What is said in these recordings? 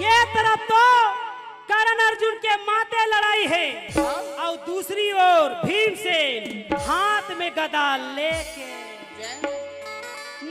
ये तरफ तो कर्ण अर्जुन के माते लड़ाई है और दूसरी ओर भीमसेन हाथ में गदा लेके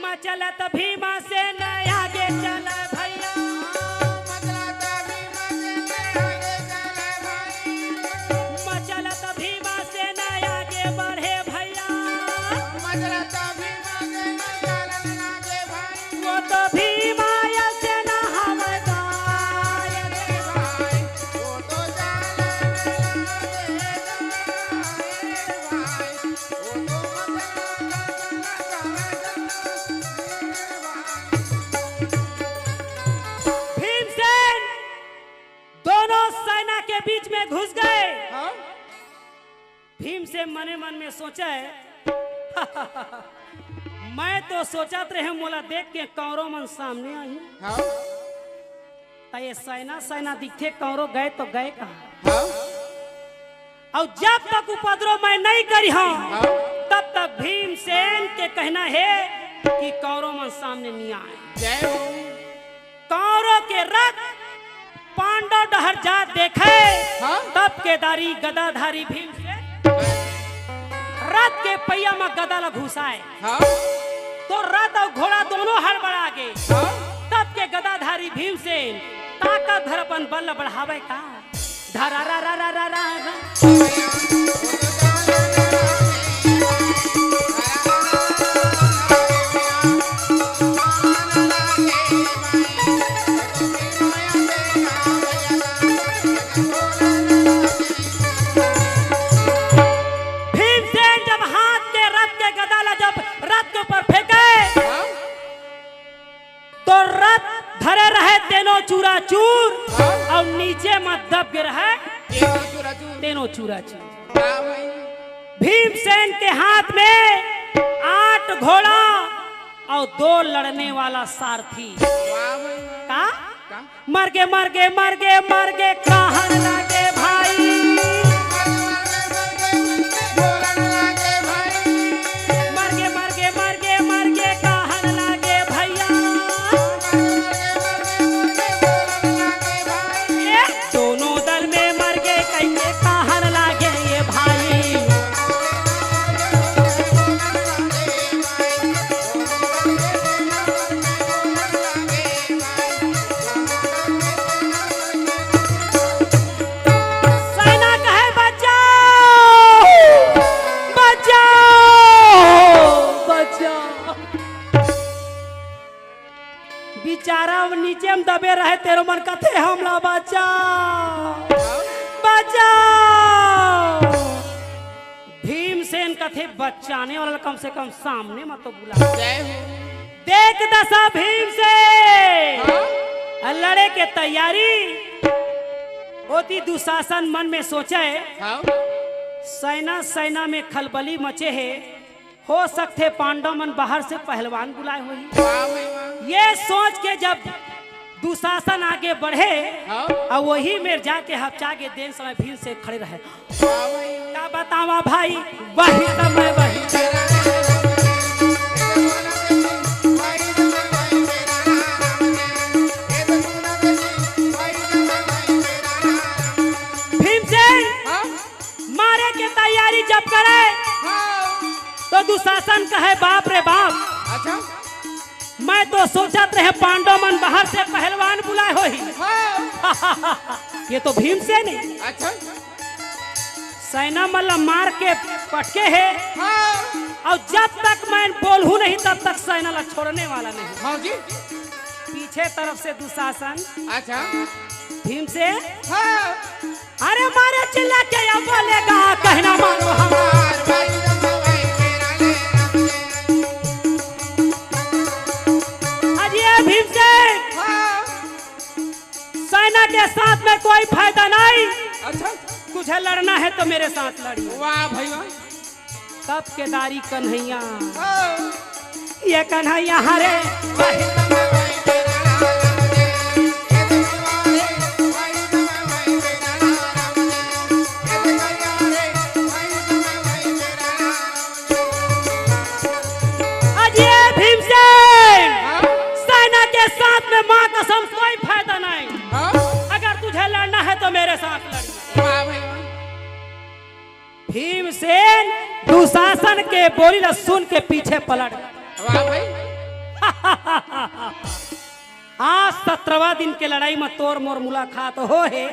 मचलत भीमसेन आगे चला भैया। मचलत भीमसेन आगे बढ़े भैया। वो तो भीमाया सेना बीच में घुस गए। भीम से मने मन में सोचा है मैं तो सोचत रहे मोला देख के कौरव मन सामने आई ये सेना दिखे कौरव गए तो गए कहाँ। और जब तक उपद्रव मैं नहीं करी हूं तब तक भीमसेन के कहना है कि कौरव मन सामने नहीं आए। कौरव के रथ पांडव डहर जा देखे तब केदारी गदाधारी भीमसेन रथ के पहिया में गदा ल घुसाए तो रथ और घोड़ा दोनों हड़बड़ा गए। तब के गदाधारी भीमसेन ताकत धर अपन बल बढ़ावे का धरा रा रा रा रा रा चूरा चूर और नीचे मत दब गिर है तीनों चूरा चूर। भीमसेन के हाथ में 8 घोड़ा और 2 लड़ने वाला सारथी का मर गे मर गे मर गे मर गे कहन लगे भाई। मर गे मर गे मर गे मर गे कहन लगे भैया। दोनों दल में मर गए कहीं कहन लागे ये भाई। सेना कहे बचाओ बचाओ बचाओ। बेचारा नीचे में दबे रहे तेरो मन कथे हमला बचाओ बचाओ। भीमसेन कथे बचाने वाला कम से कम सामने मत तो बुला। देख दशा भीमसेन लड़े के तैयारी होती। दुशासन मन में सोचे सेना में खलबली मचे है हो सकते पांडव मन बाहर से पहलवान बुलाए हुई। ये सोच के जब दुशासन आगे बढ़े और वही में जाके हफ्चा के देन समय भीड़ से खड़े रहे। क्या बतावा भाई वही समय वही भीमसेन मारे के तैयारी जब करे तो दुशासन कहे बाप रे बाप। अच्छा मैं तो सोचत रहे पांडव मन बाहर से पहलवान बुलाए हो ही। ये तो भीमसेन है। अच्छा सेना मतलब मार के पटके है और जब तक मैं बोलूं नहीं तब तक सेना ला छोड़ने वाला नहीं। हाँ जी। पीछे तरफ से दुशासन अच्छा भीमसेन अरे मारे चिल्ला के या बोलेगा कहना मानो हमार भाई। भीमसेन सेना के साथ में कोई फायदा नहीं। अच्छा तुझे लड़ना है तो मेरे साथ लड़ी। वाह भाई वाह। तब केदारी कन्हैया ये कन्हैया हरे साथ में मां कसम कोई फायदा नहीं। दुशासन के बोली ला सुन के पीछे पलट। वाह भाई। आज 17वां दिन के लड़ाई में तोर मोर मुलाकात हो है।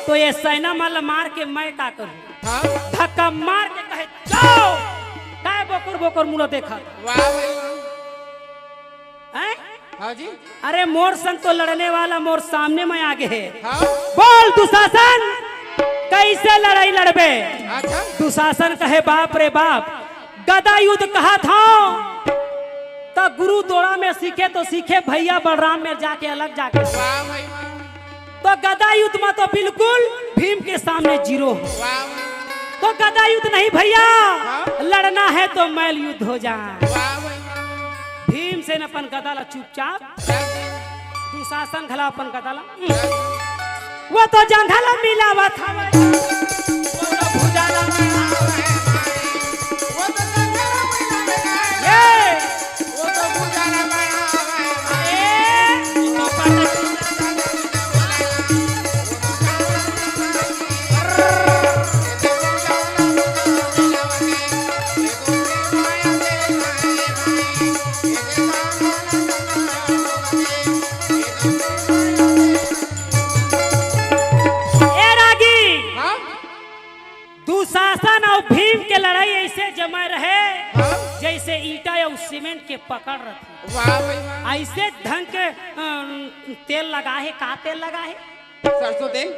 तो ये सैना मल मार के मैं का करूं? धक्का मार के कहे जाओ, काय बोकर बोकर मुला देखा। वाह भाई हैं? हाँ जी। अरे मोर संग तो लड़ने वाला मोर सामने में आगे है। हाँ? बोल दुशासन, कैसे लड़ाई लड़बे? अच्छा। दुशासन कहे बाप रे बाप, गदा युद्ध कहा था तो गुरु दोड़ा में सीखे तो सीखे भैया बलराम में जाके अलग जाके। वाह भाई। तो गदा युद्ध में तो बिल्कुल भीम के सामने जीरो। वाह। तो गदा युद्ध नहीं भैया, हाँ? लड़ना है तो मैल युद्ध हो जाए। वाह भाई। भीम से अपन गदा ला चुपचाप, दुशासन घला अपन गदा ला, वो तो जंघला मिलावा था। वो तो भुजाला में आवे, वो तो जंगला में आवे, वो तो भुजाला में आवे, वो तो दुशासन और भीम के लड़ाई ऐसे जमा रहे। हाँ? जैसे ईटा या सीमेंट के पकड़ रखे। वाह भाई। ऐसे ढंग के तेल लगा है। का तेल लगा है? सरसों तेल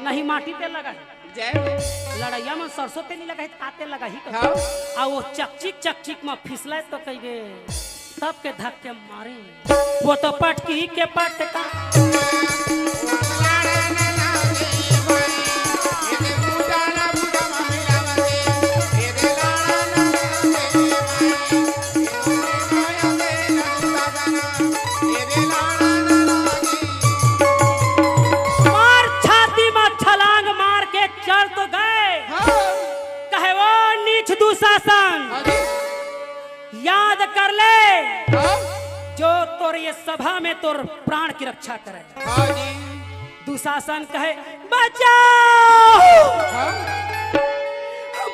नहीं, माटी तेल लगा है। जय। लड़ाइया में सरसों तेल नहीं लगा है, का तेल लगा ही। हाँ? और वो चकचिक में फिसले तो कहे तब के धक्के मारे, वो तो पटकी के पटका। दुशासन याद कर ले, जो तोर ये सभा में तोर प्राण की रक्षा करे। हाँ जी। दुशासन कहे बचाओ,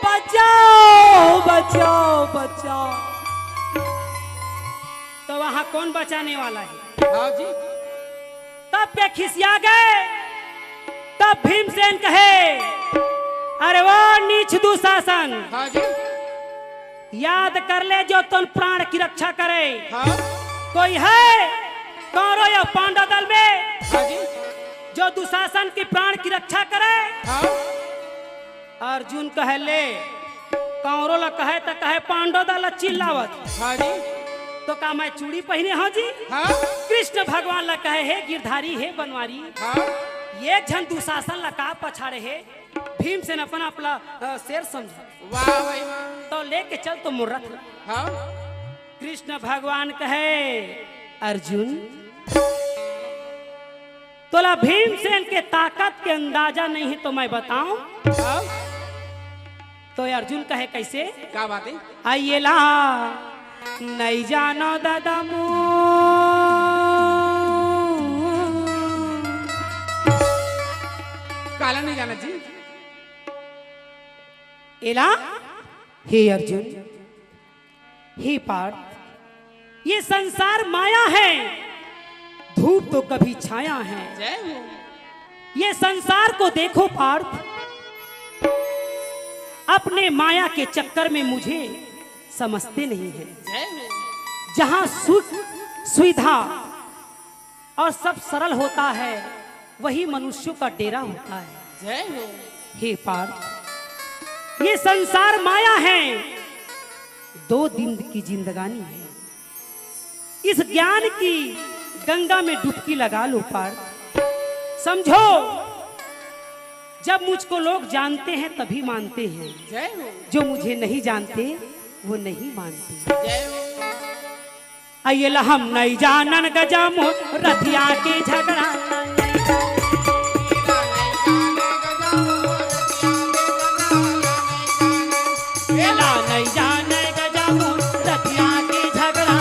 बचाओ, बचाओ, बचाओ। तो वहां कौन बचाने वाला है? हाँ जी। तब के खिसिया गए। तब भीमसेन कहे अरे वो नीच दुशासन। हाँ जी। याद कर ले, जो तुम प्राण की रक्षा करे। हाँ? कोई है कौरव या पांडव दल में? हाँ जी। जो दुशासन की प्राण की रक्षा करे? हाँ? अर्जुन कहे ले, कौरव ला कहे तो कहे पांडव दल चिल्लावत। हाँ जी। तो का मैं चूड़ी पहने? हाँ जी। हाँ? कृष्ण भगवान ला कहे हे गिरधारी हे बनवारी। हाँ? एक जन दुशासन ला का पछाड़े है। भीम से अपना अपना शेर समझा। वाह भाई वाह। तो लेके चल तो मुर्रत। हाँ? कृष्ण भगवान कहे अर्जुन, तोला भीमसेन के ताकत के अंदाजा नहीं है तो मैं बताऊं। हाँ? तो अर्जुन कहे कैसे? क्या बात है? आइए ला नहीं जानो दादा मु काला नहीं जाना जी। एला हे अर्जुन, हे पार्थ, ये संसार माया है, धूप तो कभी छाया है। जय हो। ये संसार को देखो पार्थ, अपने माया के चक्कर में मुझे समझते नहीं है। जय हो। जहां सुख सुविधा और सब सरल होता है, वही मनुष्यों का डेरा होता है। जय हो। हे पार्थ, ये संसार माया है, 2 दिन की जिंदगानी है। इस ज्ञान की गंगा में डुबकी लगा लो पार्थ। समझो, जब मुझको लोग जानते हैं तभी मानते हैं। जय हो। जो मुझे नहीं जानते वो नहीं मानते। जय हो। आइए हम नहीं जानन गजामो रथिया के झगड़ा। नहीं जाने गजामो रथिया के झगड़ा।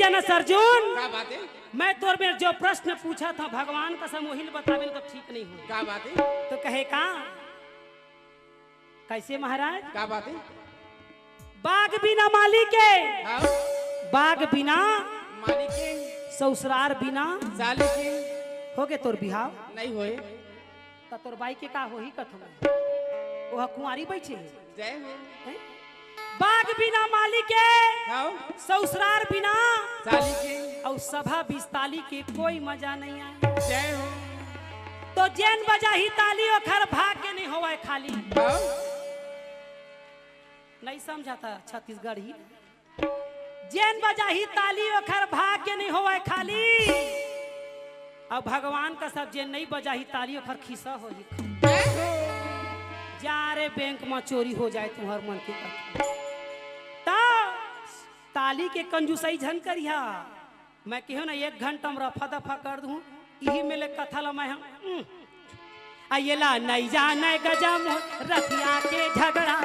जनस अर्जुन, क्या बात है? मैं तोर में जो प्रश्न पूछा था भगवान कसम वही बतावे तो ठीक नहीं हो। क्या बात है? तो कहे का कैसे महाराज? क्या बात है? बाघ बिना माली के, हाँ बाघ बिना मालिक के, ससुरार बिना साली के हो गए तोर बिहाव नहीं होए। तो तोर बाई के का हो ही कथम वह कुंवारी बैठे जय हो। हैं? बाघ बिना माली के, हाँ ससुरार बिना साली के, और सभा बिस्ताली के कोई मजा नहीं आए। जय हो। तो जैन बजा ही ताली और खर भाग के नहीं होवे खाली। हाँ नहीं समझा था छत्तीसगढ़ ही। जैन बजा ही ताली और खर भाग के नहीं होवे खाली। अब भगवान का सब जैन नहीं बजा ही ताली और खर खिस्सा हो ही। जय हो। जा रे बैंक में चोरी हो जाए तुम्हार मन के कथा। ताली के कंजूसई झन करिया। मैं कहूँ ना 1 घंटा में रफा दफा कर दूं यही मेले कथा ला मैं आइला नहीं जाने गजा रथिया के झगड़ा